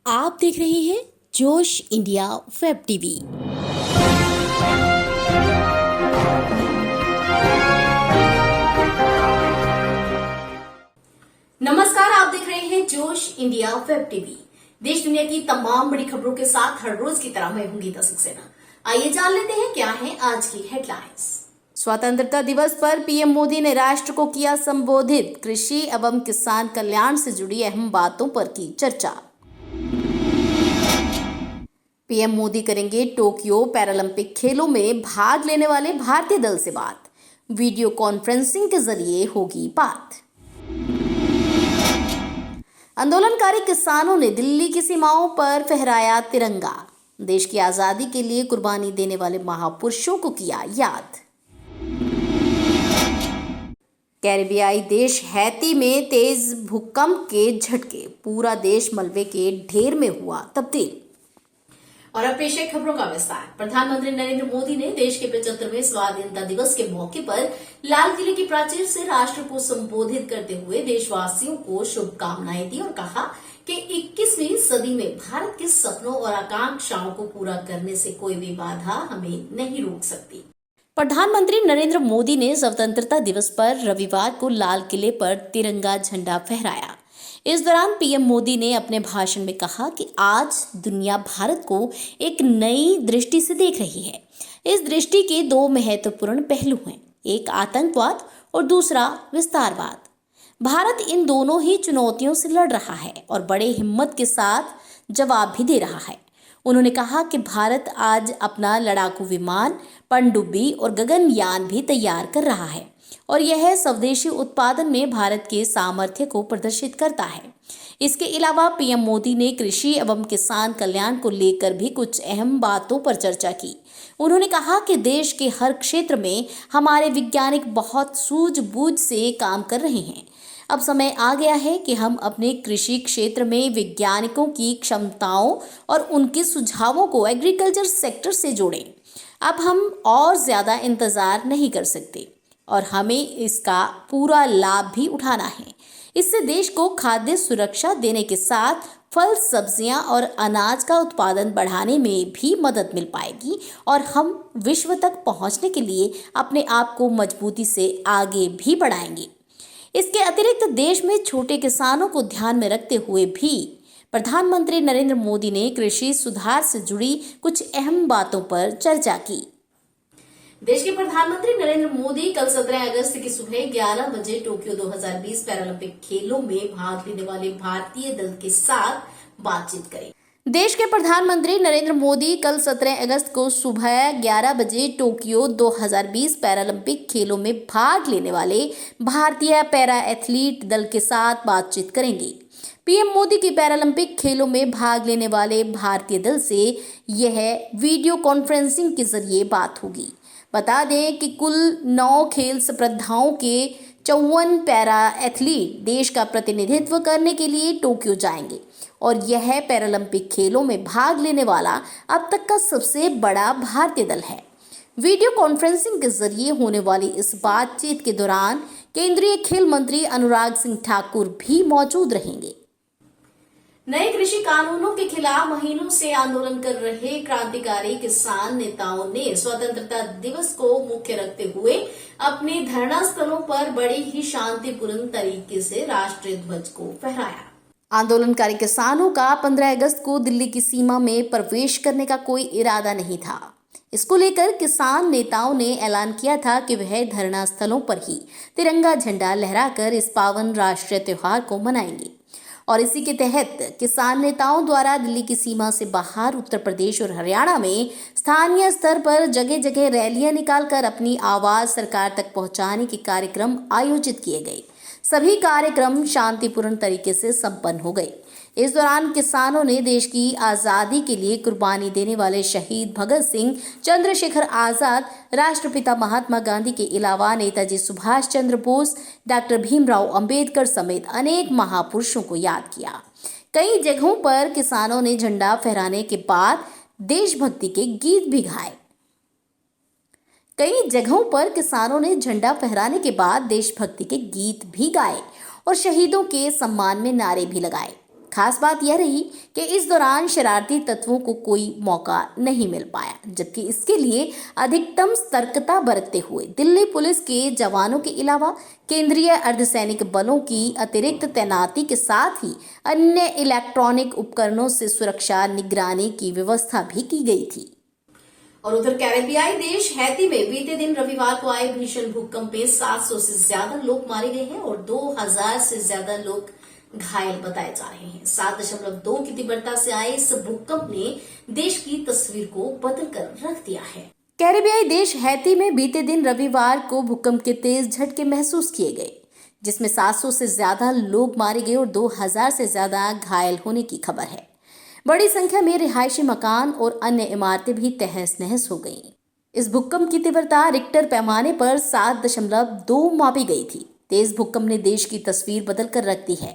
आप देख रहे हैं जोश इंडिया वेब टीवी। नमस्कार, आप देख रहे हैं जोश इंडिया वेब टीवी। देश दुनिया की तमाम बड़ी खबरों के साथ हर रोज की तरह मैं हूं गीता सक्सेना। आइए जान लेते हैं क्या है आज की हेडलाइंस। स्वतंत्रता दिवस पर पीएम मोदी ने राष्ट्र को किया संबोधित। कृषि एवं किसान कल्याण से जुड़ी अहम बातों पर की चर्चा। पीएम मोदी करेंगे टोक्यो पैरालंपिक खेलों में भाग लेने वाले भारतीय दल से बात। वीडियो कॉन्फ्रेंसिंग के जरिए होगी बात। आंदोलनकारी किसानों ने दिल्ली की सीमाओं पर फहराया तिरंगा। देश की आजादी के लिए कुर्बानी देने वाले महापुरुषों को किया याद। कैरिबियाई देश हैती में तेज भूकंप के झटके, पूरा देश मलबे के ढेर में हुआ तब्दील। और अब पेश है खबरों का विस्तार। प्रधानमंत्री नरेंद्र मोदी ने देश के 75वें स्वाधीनता दिवस के मौके पर लाल किले की प्राचीर से राष्ट्र को संबोधित करते हुए देशवासियों को शुभकामनाएं दी और कहा कि 21वीं सदी में भारत के सपनों और आकांक्षाओं को पूरा करने से कोई भी बाधा हमें नहीं रोक सकती। प्रधानमंत्री नरेंद्र मोदी ने स्वतंत्रता दिवस पर रविवार को लाल किले पर तिरंगा झंडा फहराया। इस दौरान पीएम मोदी ने अपने भाषण में कहा कि आज दुनिया भारत को एक नई दृष्टि से देख रही है। इस दृष्टि के दो महत्वपूर्ण पहलू हैं, एक आतंकवाद और दूसरा विस्तारवाद। भारत इन दोनों ही चुनौतियों से लड़ रहा है और बड़े हिम्मत के साथ जवाब भी दे रहा है। उन्होंने कहा कि भारत आज अपना लड़ाकू विमान, पनडुब्बी और गगनयान भी तैयार कर रहा है और यह स्वदेशी उत्पादन में भारत के सामर्थ्य को प्रदर्शित करता है। इसके अलावा पीएम मोदी ने कृषि एवं किसान कल्याण को लेकर भी कुछ अहम बातों पर चर्चा की। उन्होंने कहा कि देश के हर क्षेत्र में हमारे वैज्ञानिक बहुत सूझबूझ से काम कर रहे हैं। अब समय आ गया है कि हम अपने कृषि क्षेत्र में वैज्ञानिकों की क्षमताओं और उनके सुझावों को एग्रीकल्चर सेक्टर से जोड़ें। अब हम और ज्यादा इंतजार नहीं कर सकते और हमें इसका पूरा लाभ भी उठाना है। इससे देश को खाद्य सुरक्षा देने के साथ फल, सब्जियां और अनाज का उत्पादन बढ़ाने में भी मदद मिल पाएगी और हम विश्व तक पहुंचने के लिए अपने आप को मजबूती से आगे भी बढ़ाएंगे। इसके अतिरिक्त देश में छोटे किसानों को ध्यान में रखते हुए भी प्रधानमंत्री नरेंद्र मोदी ने कृषि सुधार से जुड़ी कुछ अहम बातों पर चर्चा की। देश के प्रधानमंत्री नरेंद्र मोदी कल 17 अगस्त की सुबह 11 बजे टोक्यो 2020 पैरालंपिक खेलों में भाग लेने वाले भारतीय दल के साथ बातचीत करेंगे। देश के प्रधानमंत्री नरेंद्र मोदी कल 17 अगस्त को सुबह 11 बजे टोक्यो 2020 पैरालंपिक खेलों में भाग लेने वाले भारतीय पैरा एथलीट दल के साथ बातचीत करेंगे। पीएम मोदी की पैरालंपिक खेलों में भाग लेने वाले भारतीय दल से यह वीडियो कॉन्फ्रेंसिंग के जरिए बात होगी। बता दें कि कुल 9 खेल स्पर्धाओं के 54 पैरा एथलीट देश का प्रतिनिधित्व करने के लिए टोक्यो जाएंगे और यह पैरालंपिक खेलों में भाग लेने वाला अब तक का सबसे बड़ा भारतीय दल है। वीडियो कॉन्फ्रेंसिंग के जरिए होने वाली इस बातचीत के दौरान केंद्रीय खेल मंत्री अनुराग सिंह ठाकुर भी मौजूद रहेंगे। नए कृषि कानूनों के खिलाफ महीनों से आंदोलन कर रहे क्रांतिकारी किसान नेताओं ने स्वतंत्रता दिवस को मुख्य रखते हुए अपने धरना स्थलों पर बड़े ही शांतिपूर्ण तरीके से राष्ट्रीय ध्वज को फहराया। आंदोलनकारी किसानों का 15 अगस्त को दिल्ली की सीमा में प्रवेश करने का कोई इरादा नहीं था। इसको लेकर किसान नेताओं ने ऐलान किया था कि वह धरना स्थलों पर ही तिरंगा झंडा लहराकर इस पावन राष्ट्रीय त्योहार को मनाएंगे और इसी के तहत किसान नेताओं द्वारा दिल्ली की सीमा से बाहर उत्तर प्रदेश और हरियाणा में स्थानीय स्तर पर जगह जगह रैलियां निकालकर अपनी आवाज सरकार तक पहुंचाने के कार्यक्रम आयोजित किए गए। सभी कार्यक्रम शांतिपूर्ण तरीके से संपन्न हो गए। इस दौरान किसानों ने देश की आज़ादी के लिए कुर्बानी देने वाले शहीद भगत सिंह, चंद्रशेखर आजाद, राष्ट्रपिता महात्मा गांधी के अलावा नेताजी सुभाष चंद्र बोस, डॉक्टर भीमराव अंबेडकर समेत अनेक महापुरुषों को याद किया। कई जगहों पर किसानों ने झंडा फहराने के बाद देशभक्ति के गीत भी गाए। कई जगहों पर किसानों ने झंडा फहराने के बाद देशभक्ति के गीत भी गाए और शहीदों के सम्मान में नारे भी लगाए। खास बात यह रही कि इस दौरान शरारती तत्वों को कोई मौका नहीं मिल पाया, जबकि इसके लिए अधिकतम सतर्कता बरतते हुए दिल्ली पुलिस के जवानों के अलावा केंद्रीय अर्धसैनिक बलों की अतिरिक्त तैनाती के साथ ही अन्य इलेक्ट्रॉनिक उपकरणों से सुरक्षा निगरानी की व्यवस्था भी की गई थी। और उधर कैरेबियाई देश हैती में बीते दिन रविवार को आए भीषण भूकंप में 700 से ज्यादा लोग मारे गए हैं और 2000 से ज्यादा लोग घायल बताए जा रहे हैं। 7.2 की तीव्रता से आए इस भूकंप ने देश की तस्वीर को बदल कर रख दिया है। कैरेबियाई देश हैती में बीते दिन रविवार को भूकंप के तेज झटके महसूस किए गए, जिसमें 700 से ज्यादा लोग मारे गए और 2000 से ज्यादा घायल होने की खबर है। बड़ी संख्या में रिहायशी मकान और अन्य इमारतें भी तहस नहस हो गईं। इस भूकंप की तीव्रता रिक्टर पैमाने पर 7.2 मापी गई थी। तेज भूकंप ने देश की तस्वीर बदल कर रख दी है।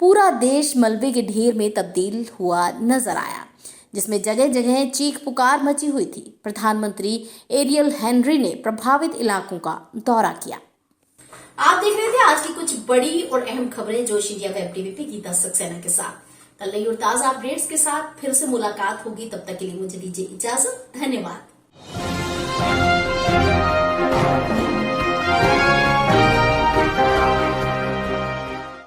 पूरा देश मलबे के ढेर में तब्दील हुआ नजर आया, जिसमें जगह जगह चीख पुकार मची हुई थी। प्रधानमंत्री एरियल हेनरी ने प्रभावित इलाकों का दौरा किया। आप देख रहे थे आज की कुछ बड़ी और अहम खबरें जोश इंडिया वेब टीवी पे गीता सक्सेना के साथ। कल नई और ताजा अपडेट्स के साथ फिर से मुलाकात होगी। तब तक के लिए मुझे दीजिए इजाजत। धन्यवाद।